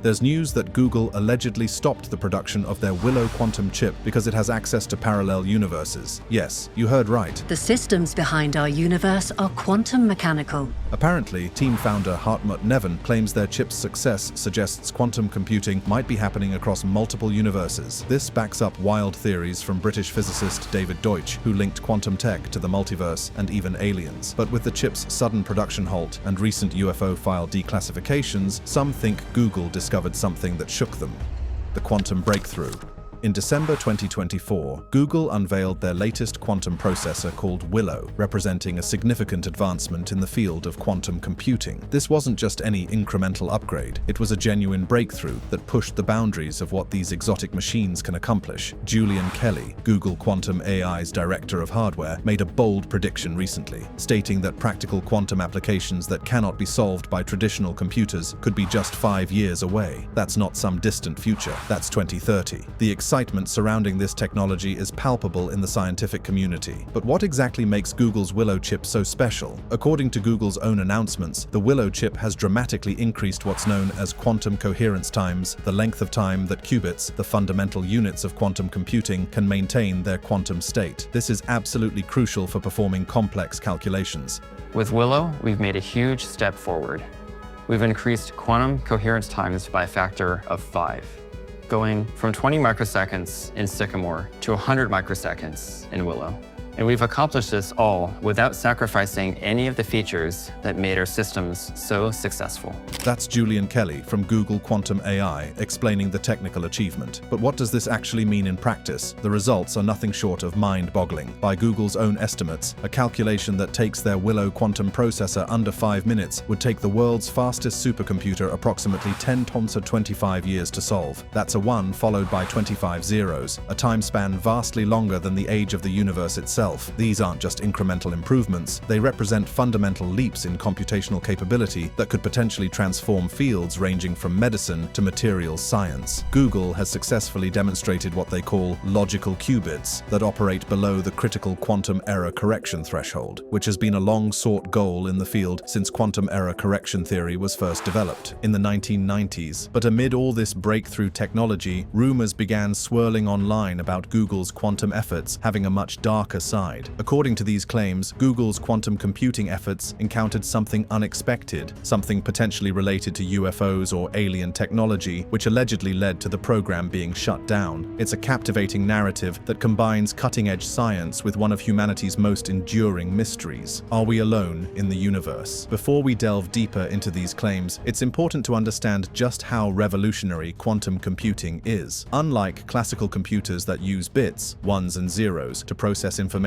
There's news that Google allegedly stopped the production of their Willow quantum chip because it has access to parallel universes. Yes, you heard right. The systems behind our universe are quantum mechanical. Apparently, team founder Hartmut Neven claims their chip's success suggests quantum computing might be happening across multiple universes. This backs up wild theories from British physicist David Deutsch, who linked quantum tech to the multiverse and even aliens. But with the chip's sudden production halt and recent UFO file declassifications, some think Google discovered something that shook them: the quantum breakthrough. In December 2024, Google unveiled their latest quantum processor called Willow, representing a significant advancement in the field of quantum computing. This wasn't just any incremental upgrade, it was a genuine breakthrough that pushed the boundaries of what these exotic machines can accomplish. Julian Kelly, Google Quantum AI's director of hardware, made a bold prediction recently, stating that practical quantum applications that cannot be solved by traditional computers could be just 5 years away. That's not some distant future, that's 2030. The excitement surrounding this technology is palpable in the scientific community. But what exactly makes Google's Willow chip so special? According to Google's own announcements, the Willow chip has dramatically increased what's known as quantum coherence times, the length of time that qubits, the fundamental units of quantum computing, can maintain their quantum state. This is absolutely crucial for performing complex calculations. With Willow, we've made a huge step forward. We've increased quantum coherence times by a factor of 5. Going from 20 microseconds in Sycamore to 100 microseconds in Willow. And we've accomplished this all without sacrificing any of the features that made our systems so successful. That's Julian Kelly from Google Quantum AI explaining the technical achievement. But what does this actually mean in practice? The results are nothing short of mind-boggling. By Google's own estimates, a calculation that takes their Willow quantum processor under 5 minutes would take the world's fastest supercomputer approximately 10 times 25 years to solve. That's a 1 followed by 25 zeros, a time span vastly longer than the age of the universe itself. These aren't just incremental improvements, they represent fundamental leaps in computational capability that could potentially transform fields ranging from medicine to materials science. Google has successfully demonstrated what they call logical qubits that operate below the critical quantum error correction threshold, which has been a long-sought goal in the field since quantum error correction theory was first developed in the 1990s. But amid all this breakthrough technology, rumors began swirling online about Google's quantum efforts having a much darker side. According to these claims, Google's quantum computing efforts encountered something unexpected, something potentially related to UFOs or alien technology, which allegedly led to the program being shut down. It's a captivating narrative that combines cutting-edge science with one of humanity's most enduring mysteries. Are we alone in the universe? Before we delve deeper into these claims, it's important to understand just how revolutionary quantum computing is. Unlike classical computers that use bits, ones and zeros, to process information,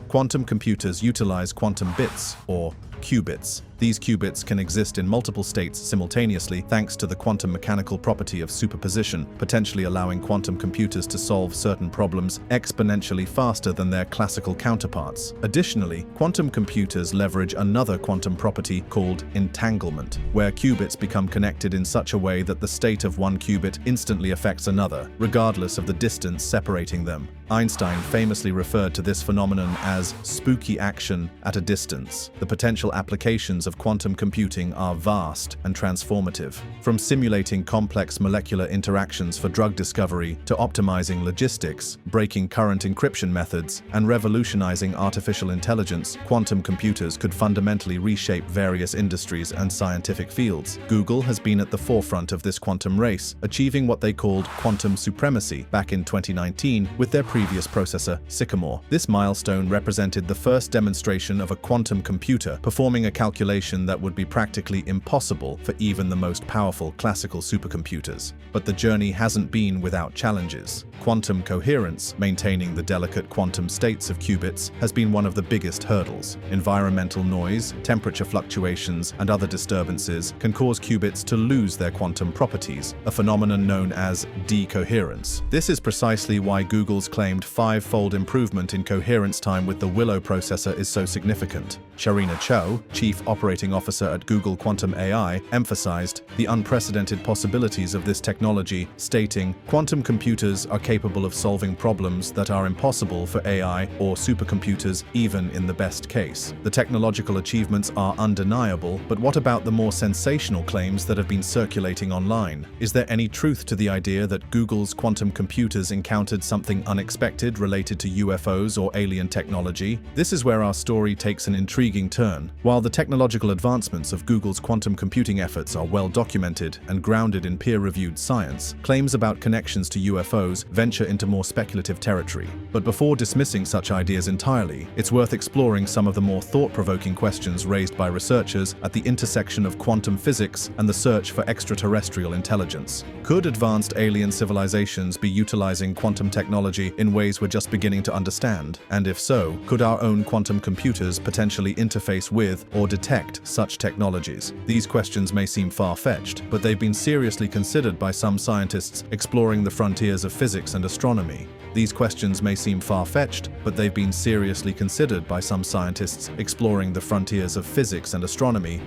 quantum computers utilize quantum bits, or qubits. These qubits can exist in multiple states simultaneously thanks to the quantum mechanical property of superposition, potentially allowing quantum computers to solve certain problems exponentially faster than their classical counterparts. Additionally, quantum computers leverage another quantum property called entanglement, where qubits become connected in such a way that the state of one qubit instantly affects another, regardless of the distance separating them. Einstein famously referred to this phenomenon as spooky action at a distance. The potential applications of quantum computing are vast and transformative. From simulating complex molecular interactions for drug discovery to optimizing logistics, breaking current encryption methods, and revolutionizing artificial intelligence, quantum computers could fundamentally reshape various industries and scientific fields. Google has been at the forefront of this quantum race, achieving what they called quantum supremacy back in 2019 with their previous processor, Sycamore. This milestone represented the first demonstration of a quantum computer performing a calculation that would be practically impossible for even the most powerful classical supercomputers. But the journey hasn't been without challenges. Quantum coherence, maintaining the delicate quantum states of qubits, has been one of the biggest hurdles. Environmental noise, temperature fluctuations, and other disturbances can cause qubits to lose their quantum properties, a phenomenon known as decoherence. This is precisely why Google's claimed 5-fold improvement in coherence time with the Willow processor is so significant. Sharina Chow, Zhao, chief operating officer at Google Quantum AI, emphasized the unprecedented possibilities of this technology, stating, "Quantum computers are capable of solving problems that are impossible for AI or supercomputers, even in the best case. The technological achievements are undeniable, but what about the more sensational claims that have been circulating online? Is there any truth to the idea that Google's quantum computers encountered something unexpected related to UFOs or alien technology?" This is where our story takes an intriguing turn. While the technological advancements of Google's quantum computing efforts are well documented and grounded in peer-reviewed science, claims about connections to UFOs venture into more speculative territory. But before dismissing such ideas entirely, it's worth exploring some of the more thought-provoking questions raised by researchers at the intersection of quantum physics and the search for extraterrestrial intelligence. Could advanced alien civilizations be utilizing quantum technology in ways we're just beginning to understand? And if so, could our own quantum computers potentially interface with or detect such technologies? These questions may seem far-fetched, but they've been seriously considered by some scientists exploring the frontiers of physics and astronomy. These questions may seem far-fetched, but they've been seriously considered by some scientists exploring the frontiers of physics and astronomy.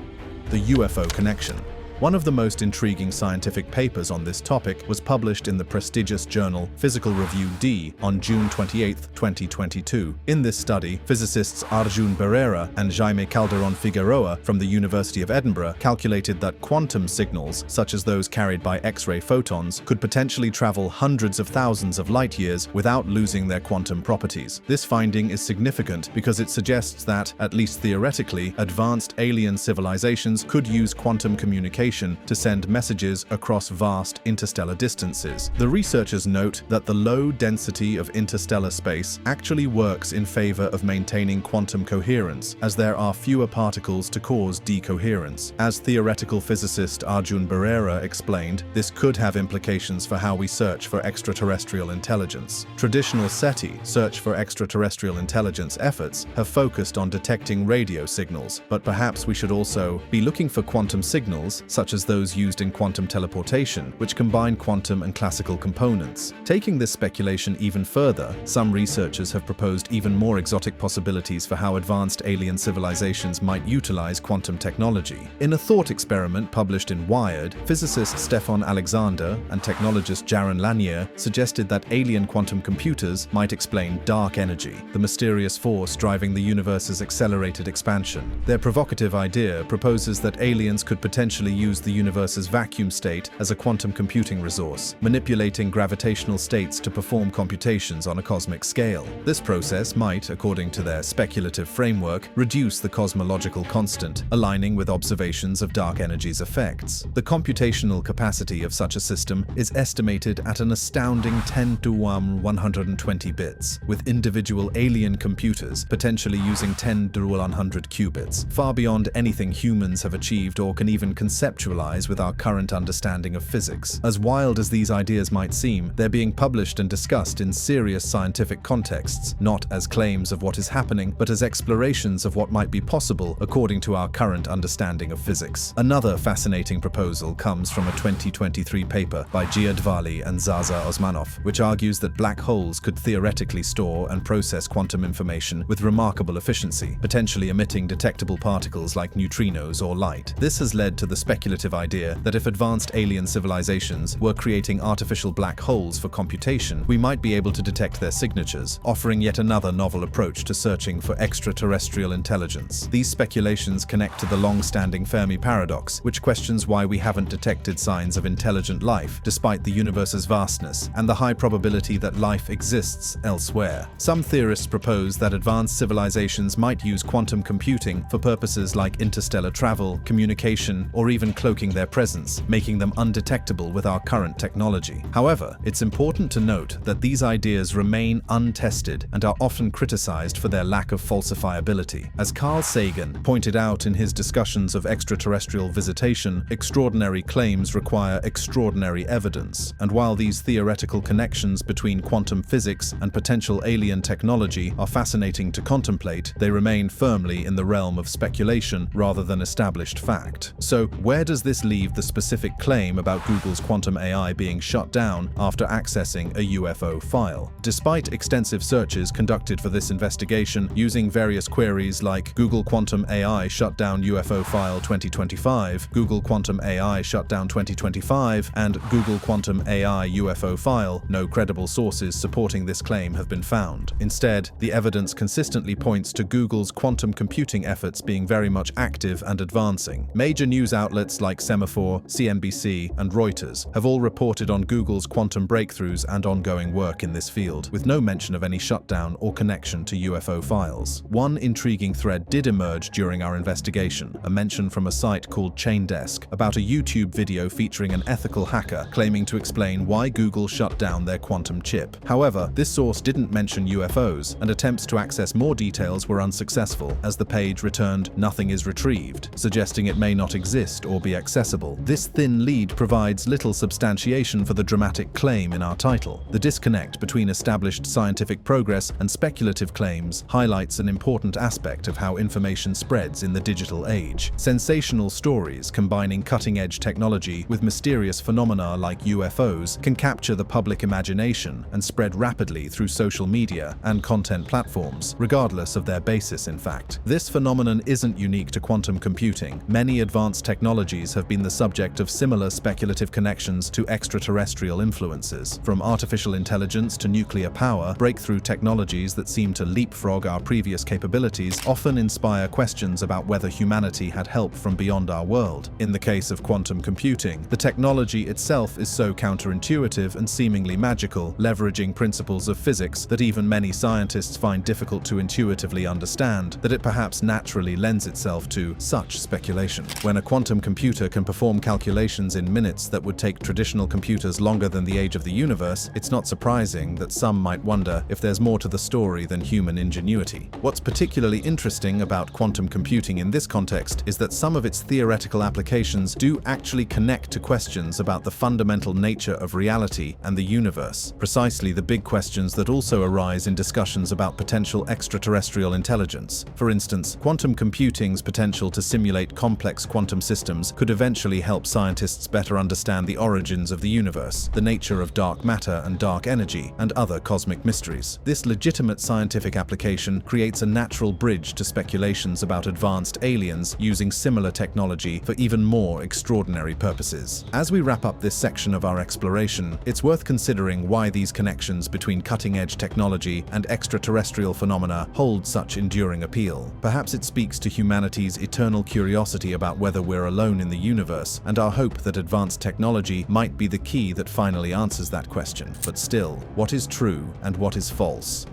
The UFO connection. One of the most intriguing scientific papers on this topic was published in the prestigious journal Physical Review D on June 28, 2022. In this study, physicists Arjun Barrera and Jaime Calderon Figueroa from the University of Edinburgh calculated that quantum signals, such as those carried by X-ray photons, could potentially travel hundreds of thousands of light years without losing their quantum properties. This finding is significant because it suggests that, at least theoretically, advanced alien civilizations could use quantum communication to send messages across vast interstellar distances. The researchers note that the low density of interstellar space actually works in favor of maintaining quantum coherence, as there are fewer particles to cause decoherence. As theoretical physicist Arjun Barrera explained, this could have implications for how we search for extraterrestrial intelligence. Traditional SETI, search for extraterrestrial intelligence efforts, have focused on detecting radio signals, but perhaps we should also be looking for quantum signals, such as those used in quantum teleportation, which combine quantum and classical components. Taking this speculation even further, some researchers have proposed even more exotic possibilities for how advanced alien civilizations might utilize quantum technology. In a thought experiment published in Wired, physicist Stefan Alexander and technologist Jaron Lanier suggested that alien quantum computers might explain dark energy, the mysterious force driving the universe's accelerated expansion. Their provocative idea proposes that aliens could potentially use the universe's vacuum state as a quantum computing resource, manipulating gravitational states to perform computations on a cosmic scale. This process might, according to their speculative framework, reduce the cosmological constant, aligning with observations of dark energy's effects. The computational capacity of such a system is estimated at an astounding 10 to 120 bits, with individual alien computers potentially using 10 to 100 qubits, far beyond anything humans have achieved or can even conceptualize with our current understanding of physics. As wild as these ideas might seem, they're being published and discussed in serious scientific contexts, not as claims of what is happening, but as explorations of what might be possible according to our current understanding of physics. Another fascinating proposal comes from a 2023 paper by Gia Dvali and Zaza Osmanov, which argues that black holes could theoretically store and process quantum information with remarkable efficiency, potentially emitting detectable particles like neutrinos or light. This has led to the speculative idea that if advanced alien civilizations were creating artificial black holes for computation, we might be able to detect their signatures, offering yet another novel approach to searching for extraterrestrial intelligence. These speculations connect to the long-standing Fermi paradox, which questions why we haven't detected signs of intelligent life despite the universe's vastness and the high probability that life exists elsewhere. Some theorists propose that advanced civilizations might use quantum computing for purposes like interstellar travel, communication, or even cloaking their presence, making them undetectable with our current technology. However, it's important to note that these ideas remain untested and are often criticized for their lack of falsifiability. As Carl Sagan pointed out in his discussions of extraterrestrial visitation, extraordinary claims require extraordinary evidence, and while these theoretical connections between quantum physics and potential alien technology are fascinating to contemplate, they remain firmly in the realm of speculation rather than established fact. So, where Where does this leave the specific claim about Google's quantum AI being shut down after accessing a UFO file? Despite extensive searches conducted for this investigation using various queries like Google Quantum AI shut down UFO file 2025, Google Quantum AI shut down 2025, and Google Quantum AI UFO file, no credible sources supporting this claim have been found. Instead, the evidence consistently points to Google's quantum computing efforts being very much active and advancing. Major news outlets like Semaphore, CNBC, and Reuters have all reported on Google's quantum breakthroughs and ongoing work in this field, with no mention of any shutdown or connection to UFO files. One intriguing thread did emerge during our investigation, a mention from a site called Chaindesk about a YouTube video featuring an ethical hacker claiming to explain why Google shut down their quantum chip. However, this source didn't mention UFOs, and attempts to access more details were unsuccessful, as the page returned "nothing is retrieved," suggesting it may not exist or be accessible. This thin lead provides little substantiation for the dramatic claim in our title. The disconnect between established scientific progress and speculative claims highlights an important aspect of how information spreads in the digital age. Sensational stories combining cutting-edge technology with mysterious phenomena like UFOs can capture the public imagination and spread rapidly through social media and content platforms, regardless of their basis, in fact. This phenomenon isn't unique to quantum computing. Many advanced technologies have been the subject of similar speculative connections to extraterrestrial influences. From artificial intelligence to nuclear power, breakthrough technologies that seem to leapfrog our previous capabilities often inspire questions about whether humanity had help from beyond our world. In the case of quantum computing, the technology itself is so counterintuitive and seemingly magical, leveraging principles of physics that even many scientists find difficult to intuitively understand, that it perhaps naturally lends itself to such speculation. When a quantum computer can perform calculations in minutes that would take traditional computers longer than the age of the universe, it's not surprising that some might wonder if there's more to the story than human ingenuity. What's particularly interesting about quantum computing in this context is that some of its theoretical applications do actually connect to questions about the fundamental nature of reality and the universe, precisely the big questions that also arise in discussions about potential extraterrestrial intelligence. For instance, quantum computing's potential to simulate complex quantum systems could eventually help scientists better understand the origins of the universe, the nature of dark matter and dark energy, and other cosmic mysteries. This legitimate scientific application creates a natural bridge to speculations about advanced aliens using similar technology for even more extraordinary purposes. As we wrap up this section of our exploration, it's worth considering why these connections between cutting-edge technology and extraterrestrial phenomena hold such enduring appeal. Perhaps it speaks to humanity's eternal curiosity about whether we're alone in the universe, and our hope that advanced technology might be the key that finally answers that question. But still, what is true and what is false?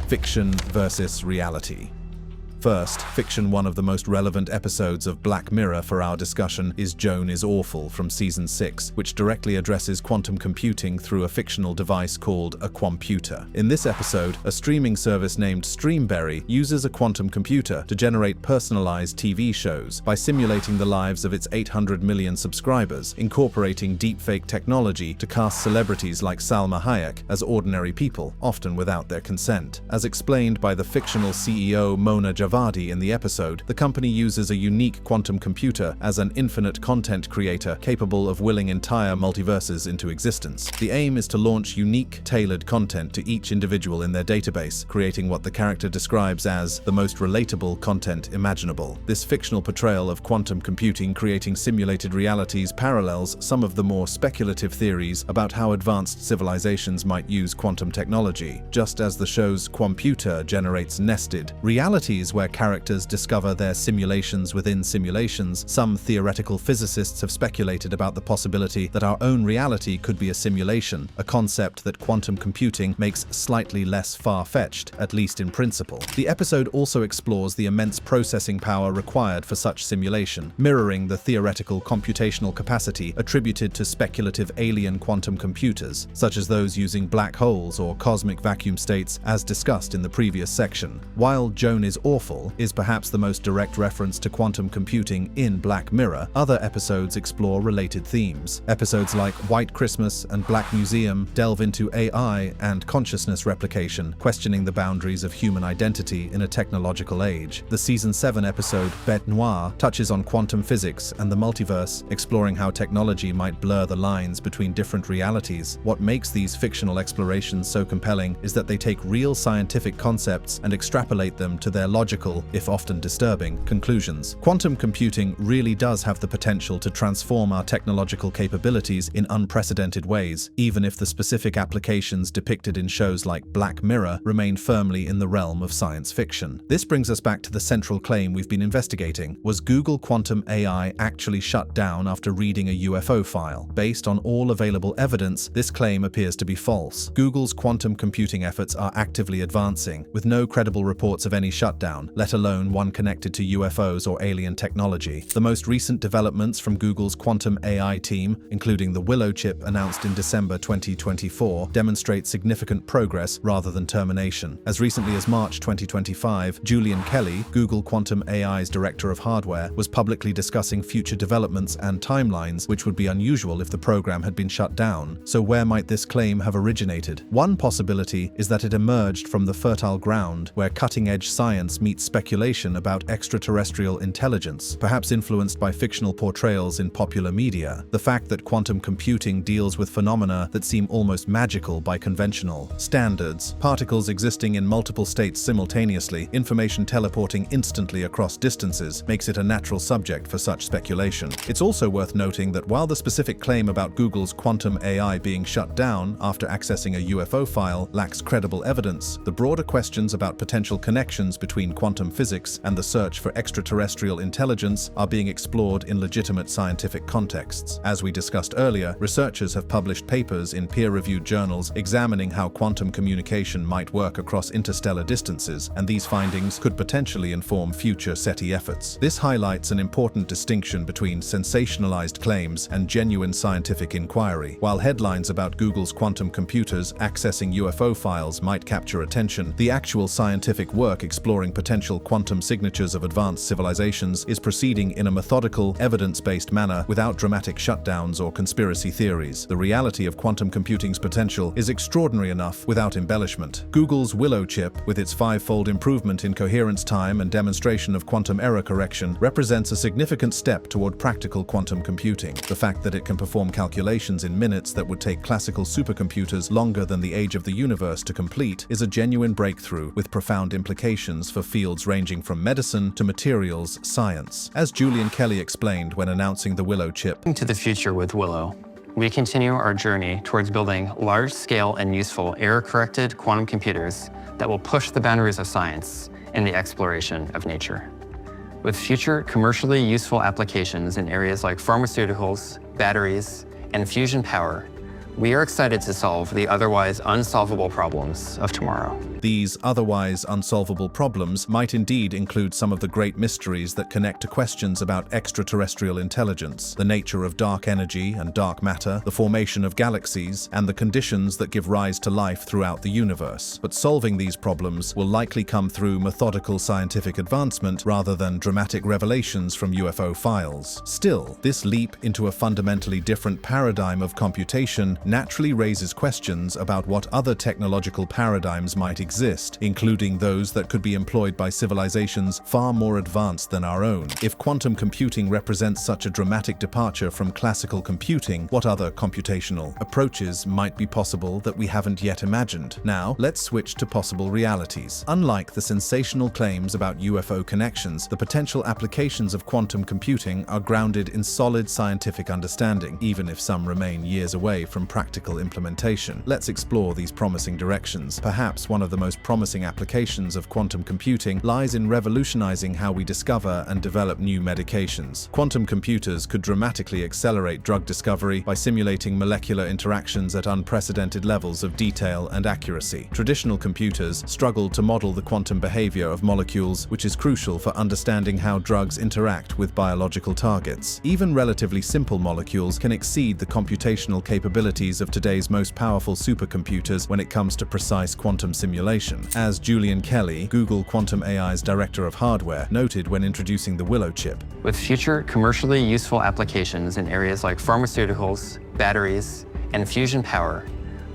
Fiction versus reality. First, fiction. One of the most relevant episodes of Black Mirror for our discussion is Joan is Awful from Season 6, which directly addresses quantum computing through a fictional device called a quamputer. In this episode, a streaming service named Streamberry uses a quantum computer to generate personalized TV shows by simulating the lives of its 800 million subscribers, incorporating deepfake technology to cast celebrities like Salma Hayek as ordinary people, often without their consent. As explained by the fictional CEO Mona Javadi in the episode, the company uses a unique quantum computer as an infinite content creator capable of willing entire multiverses into existence. The aim is to launch unique, tailored content to each individual in their database, creating what the character describes as the most relatable content imaginable. This fictional portrayal of quantum computing creating simulated realities parallels some of the more speculative theories about how advanced civilizations might use quantum technology. Just as the show's Quamputer generates nested realities where characters discover their simulations within simulations, some theoretical physicists have speculated about the possibility that our own reality could be a simulation, a concept that quantum computing makes slightly less far-fetched, at least in principle. The episode also explores the immense processing power required for such simulation, mirroring the theoretical computational capacity attributed to speculative alien quantum computers, such as those using black holes or cosmic vacuum states, as discussed in the previous section. While Joan is Awful powerful is perhaps the most direct reference to quantum computing in Black Mirror. Other episodes explore related themes. Episodes like White Christmas and Black Museum delve into AI and consciousness replication, questioning the boundaries of human identity in a technological age. The Season 7 episode Bête Noire touches on quantum physics and the multiverse, exploring how technology might blur the lines between different realities. What makes these fictional explorations so compelling is that they take real scientific concepts and extrapolate them to their logical, if often disturbing, conclusions. Quantum computing really does have the potential to transform our technological capabilities in unprecedented ways, even if the specific applications depicted in shows like Black Mirror remain firmly in the realm of science fiction. This brings us back to the central claim we've been investigating. Was Google Quantum AI actually shut down after reading a UFO file? Based on all available evidence, this claim appears to be false. Google's quantum computing efforts are actively advancing, with no credible reports of any shutdown, let alone one connected to UFOs or alien technology. The most recent developments from Google's quantum AI team, including the Willow chip announced in December 2024, demonstrate significant progress rather than termination. As recently as March 2025, Julian Kelly, Google Quantum AI's director of hardware, was publicly discussing future developments and timelines, which would be unusual if the program had been shut down. So where might this claim have originated? One possibility is that it emerged from the fertile ground where cutting-edge science meets speculation about extraterrestrial intelligence, perhaps influenced by fictional portrayals in popular media. The fact that quantum computing deals with phenomena that seem almost magical by conventional standards, particles existing in multiple states simultaneously, information teleporting instantly across distances, makes it a natural subject for such speculation. It's also worth noting that while the specific claim about Google's quantum AI being shut down after accessing a UFO file lacks credible evidence, the broader questions about potential connections between quantum physics and the search for extraterrestrial intelligence are being explored in legitimate scientific contexts. As we discussed earlier, researchers have published papers in peer-reviewed journals examining how quantum communication might work across interstellar distances, and these findings could potentially inform future SETI efforts. This highlights an important distinction between sensationalized claims and genuine scientific inquiry. While headlines about Google's quantum computers accessing UFO files might capture attention, the actual scientific work exploring potential quantum signatures of advanced civilizations is proceeding in a methodical, evidence-based manner without dramatic shutdowns or conspiracy theories. The reality of quantum computing's potential is extraordinary enough without embellishment. Google's Willow chip, with its 5-fold improvement in coherence time and demonstration of quantum error correction, represents a significant step toward practical quantum computing. The fact that it can perform calculations in minutes that would take classical supercomputers longer than the age of the universe to complete is a genuine breakthrough with profound implications for fields ranging from medicine to materials science. As Julian Kelly explained when announcing the Willow chip, Into the future with Willow, we continue our journey towards building large-scale and useful error-corrected quantum computers that will push the boundaries of science and the exploration of nature. With future commercially useful applications in areas like pharmaceuticals, batteries, and fusion power, we are excited to solve the otherwise unsolvable problems of tomorrow. These otherwise unsolvable problems might indeed include some of the great mysteries that connect to questions about extraterrestrial intelligence, the nature of dark energy and dark matter, the formation of galaxies, and the conditions that give rise to life throughout the universe. But solving these problems will likely come through methodical scientific advancement rather than dramatic revelations from UFO files. Still, this leap into a fundamentally different paradigm of computation naturally raises questions about what other technological paradigms might exist, including those that could be employed by civilizations far more advanced than our own. If quantum computing represents such a dramatic departure from classical computing, what other computational approaches might be possible that we haven't yet imagined? Now, let's switch to possible realities. Unlike the sensational claims about UFO connections, the potential applications of quantum computing are grounded in solid scientific understanding, even if some remain years away from practical implementation. Let's explore these promising directions. Perhaps one of the most promising applications of quantum computing lies in revolutionizing how we discover and develop new medications. Quantum computers could dramatically accelerate drug discovery by simulating molecular interactions at unprecedented levels of detail and accuracy. Traditional computers struggle to model the quantum behavior of molecules, which is crucial for understanding how drugs interact with biological targets. Even relatively simple molecules can exceed the computational capabilities capabilities of today's most powerful supercomputers when it comes to precise quantum simulation, as Julian Kelly, Google Quantum AI's director of hardware, noted when introducing the Willow chip. With future commercially useful applications in areas like pharmaceuticals, batteries, and fusion power,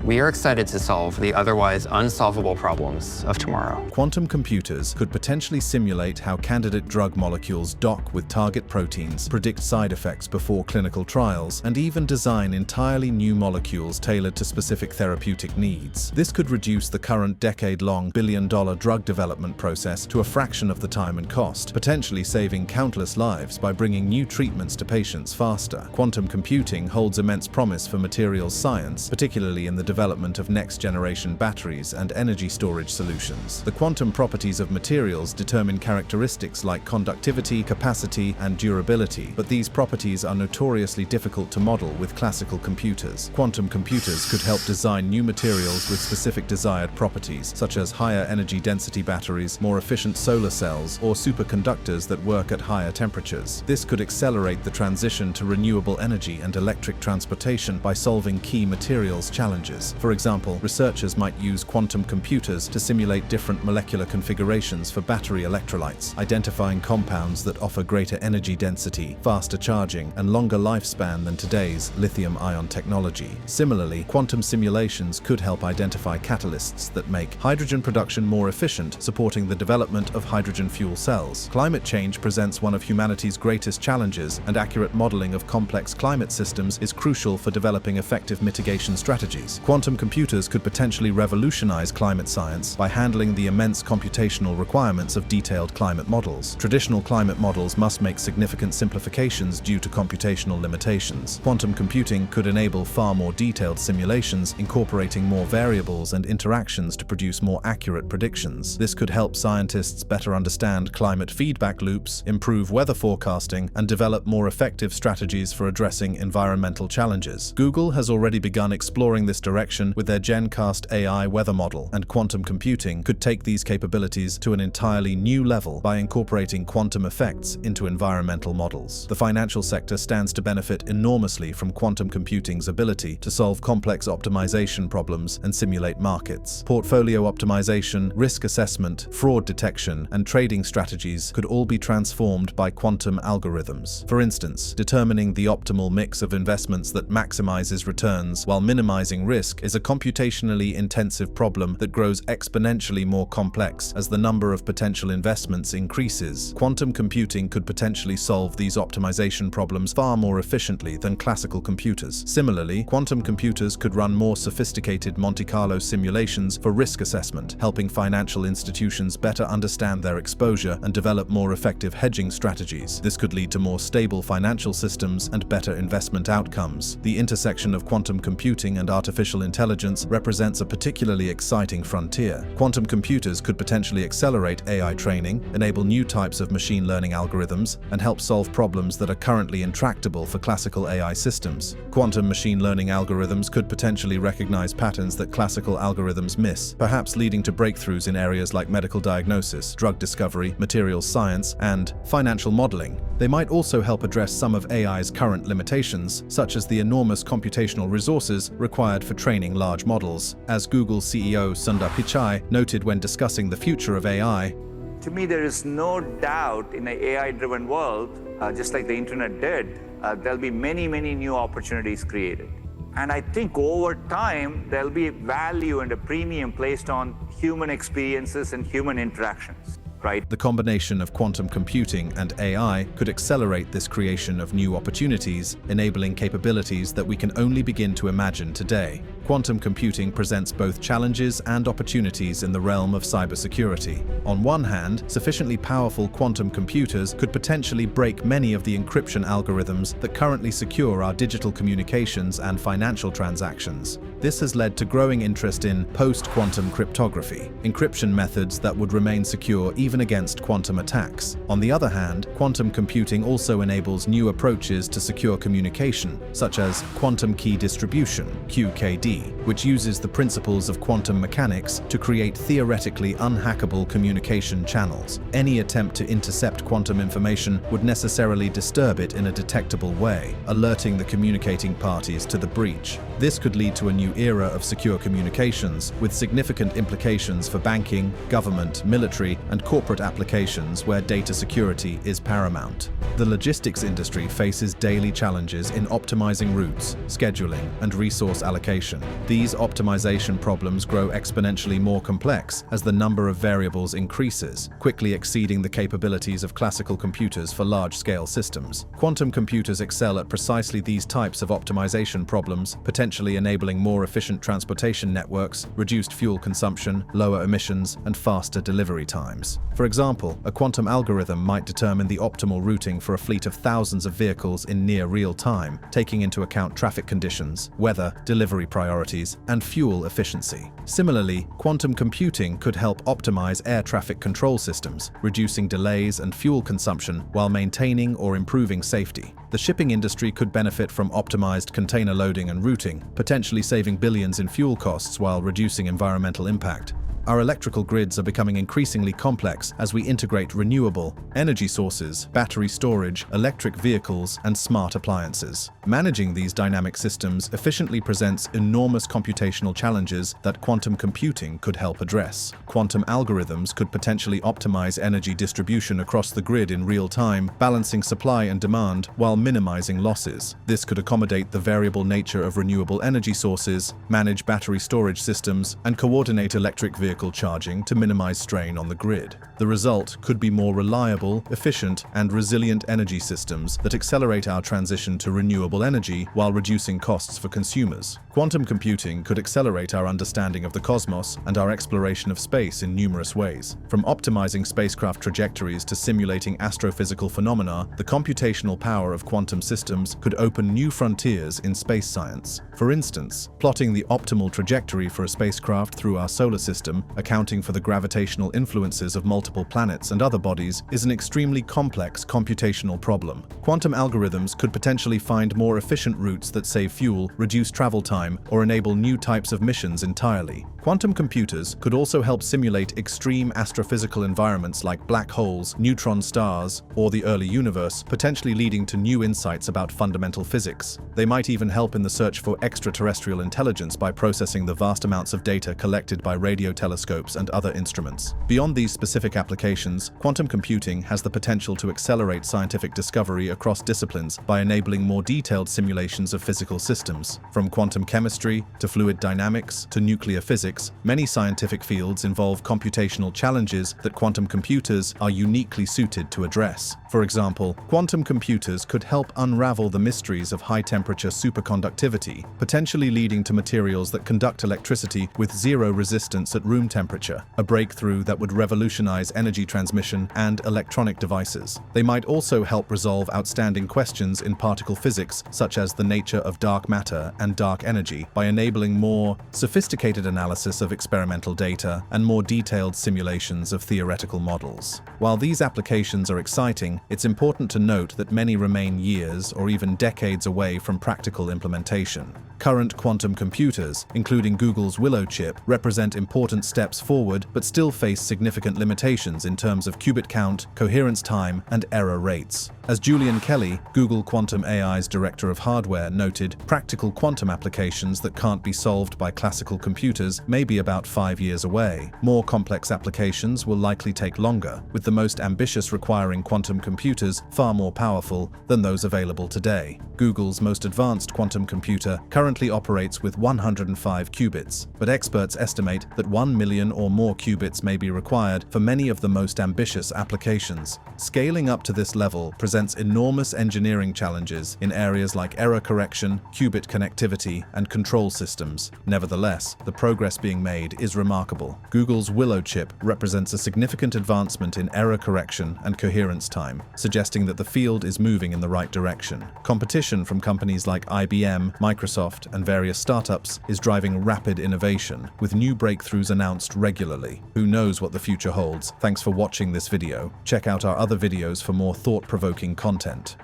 we are excited to solve the otherwise unsolvable problems of tomorrow. Quantum computers could potentially simulate how candidate drug molecules dock with target proteins, predict side effects before clinical trials, and even design entirely new molecules tailored to specific therapeutic needs. This could reduce the current decade-long billion-dollar drug development process to a fraction of the time and cost, potentially saving countless lives by bringing new treatments to patients faster. Quantum computing holds immense promise for materials science, particularly in the development of next-generation batteries and energy storage solutions. The quantum properties of materials determine characteristics like conductivity, capacity, and durability, but these properties are notoriously difficult to model with classical computers. Quantum computers could help design new materials with specific desired properties, such as higher energy density batteries, more efficient solar cells, or superconductors that work at higher temperatures. This could accelerate the transition to renewable energy and electric transportation by solving key materials challenges. For example, researchers might use quantum computers to simulate different molecular configurations for battery electrolytes, identifying compounds that offer greater energy density, faster charging, and longer lifespan than today's lithium-ion technology. Similarly, quantum simulations could help identify catalysts that make hydrogen production more efficient, supporting the development of hydrogen fuel cells. Climate change presents one of humanity's greatest challenges, and accurate modeling of complex climate systems is crucial for developing effective mitigation strategies. Quantum computers could potentially revolutionize climate science by handling the immense computational requirements of detailed climate models. Traditional climate models must make significant simplifications due to computational limitations. Quantum computing could enable far more detailed simulations, incorporating more variables and interactions to produce more accurate predictions. This could help scientists better understand climate feedback loops, improve weather forecasting, and develop more effective strategies for addressing environmental challenges. Google has already begun exploring this direction with their GenCast AI weather model, and quantum computing could take these capabilities to an entirely new level by incorporating quantum effects into environmental models. The financial sector stands to benefit enormously from quantum computing's ability to solve complex optimization problems and simulate markets. Portfolio optimization, risk assessment, fraud detection, and trading strategies could all be transformed by quantum algorithms. For instance, determining the optimal mix of investments that maximizes returns while minimizing risk is a computationally intensive problem that grows exponentially more complex as the number of potential investments increases. Quantum computing could potentially solve these optimization problems far more efficiently than classical computers. Similarly, quantum computers could run more sophisticated Monte Carlo simulations for risk assessment, helping financial institutions better understand their exposure and develop more effective hedging strategies. This could lead to more stable financial systems and better investment outcomes. The intersection of quantum computing and artificial intelligence represents a particularly exciting frontier. Quantum computers could potentially accelerate AI training, enable new types of machine learning algorithms, and help solve problems that are currently intractable for classical AI systems. Quantum machine learning algorithms could potentially recognize patterns that classical algorithms miss, perhaps leading to breakthroughs in areas like medical diagnosis, drug discovery, materials science, and financial modeling. They might also help address some of AI's current limitations, such as the enormous computational resources required for training large models, as Google CEO Sundar Pichai noted when discussing the future of AI. To me, there is no doubt in an AI-driven world, just like the internet did, there'll be many, many new opportunities created. And I think over time, there'll be value and a premium placed on human experiences and human interactions. Right. The combination of quantum computing and AI could accelerate this creation of new opportunities, enabling capabilities that we can only begin to imagine today. Quantum computing presents both challenges and opportunities in the realm of cybersecurity. On one hand, sufficiently powerful quantum computers could potentially break many of the encryption algorithms that currently secure our digital communications and financial transactions. This has led to growing interest in post-quantum cryptography, encryption methods that would remain secure even against quantum attacks. On the other hand, quantum computing also enables new approaches to secure communication, such as quantum key distribution, QKD. which uses the principles of quantum mechanics to create theoretically unhackable communication channels. Any attempt to intercept quantum information would necessarily disturb it in a detectable way, alerting the communicating parties to the breach. This could lead to a new era of secure communications, with significant implications for banking, government, military, and corporate applications where data security is paramount. The logistics industry faces daily challenges in optimizing routes, scheduling, and resource allocation. These optimization problems grow exponentially more complex as the number of variables increases, quickly exceeding the capabilities of classical computers for large-scale systems. Quantum computers excel at precisely these types of optimization problems, potentially enabling more efficient transportation networks, reduced fuel consumption, lower emissions, and faster delivery times. For example, a quantum algorithm might determine the optimal routing for a fleet of thousands of vehicles in near real time, taking into account traffic conditions, weather, delivery priorities, and fuel efficiency. Similarly, quantum computing could help optimize air traffic control systems, reducing delays and fuel consumption while maintaining or improving safety. The shipping industry could benefit from optimized container loading and routing, potentially saving billions in fuel costs while reducing environmental impact. Our electrical grids are becoming increasingly complex as we integrate renewable energy sources, battery storage, electric vehicles, and smart appliances. Managing these dynamic systems efficiently presents enormous computational challenges that quantum computing could help address. Quantum algorithms could potentially optimize energy distribution across the grid in real time, balancing supply and demand while minimizing losses. This could accommodate the variable nature of renewable energy sources, manage battery storage systems, and coordinate electric vehicle charging to minimize strain on the grid. The result could be more reliable, efficient, and resilient energy systems that accelerate our transition to renewable energy while reducing costs for consumers. Quantum computing could accelerate our understanding of the cosmos and our exploration of space in numerous ways. From optimizing spacecraft trajectories to simulating astrophysical phenomena, the computational power of quantum systems could open new frontiers in space science. For instance, plotting the optimal trajectory for a spacecraft through our solar system, accounting for the gravitational influences of multiple planets and other bodies, is an extremely complex computational problem. Quantum algorithms could potentially find more efficient routes that save fuel, reduce travel time, or enable new types of missions entirely. Quantum computers could also help simulate extreme astrophysical environments like black holes, neutron stars, or the early universe, potentially leading to new insights about fundamental physics. They might even help in the search for extraterrestrial intelligence by processing the vast amounts of data collected by radio telescopes and other instruments. Beyond these specific applications, quantum computing has the potential to accelerate scientific discovery across disciplines by enabling more detailed simulations of physical systems. From quantum chemistry to fluid dynamics to nuclear physics, many scientific fields involve computational challenges that quantum computers are uniquely suited to address. For example, quantum computers could help unravel the mysteries of high-temperature superconductivity, potentially leading to materials that conduct electricity with zero resistance at room temperature, a breakthrough that would revolutionize energy transmission and electronic devices. They might also help resolve outstanding questions in particle physics, such as the nature of dark matter and dark energy, by enabling more sophisticated analysis of experimental data and more detailed simulations of theoretical models. While these applications are exciting, it's important to note that many remain years or even decades away from practical implementation. Current quantum computers, including Google's Willow chip, represent important steps forward but still face significant limitations in terms of qubit count, coherence time, and error rates. As Julian Kelly, Google Quantum AI's director of hardware, noted, practical quantum applications that can't be solved by classical computers may be about 5 years away. More complex applications will likely take longer, with the most ambitious requiring quantum computers far more powerful than those available today. Google's most advanced quantum computer currently operates with 105 qubits, but experts estimate that 1 million or more qubits may be required for many of the most ambitious applications. Scaling up to this level presents enormous engineering challenges in areas like error correction, qubit connectivity, and control systems. Nevertheless, the progress being made is remarkable. Google's Willow chip represents a significant advancement in error correction and coherence time, suggesting that the field is moving in the right direction. Competition from companies like IBM, Microsoft, and various startups is driving rapid innovation, with new breakthroughs announced regularly. Who knows what the future holds? Thanks for watching this video. Check out our other videos for more thought-provoking content.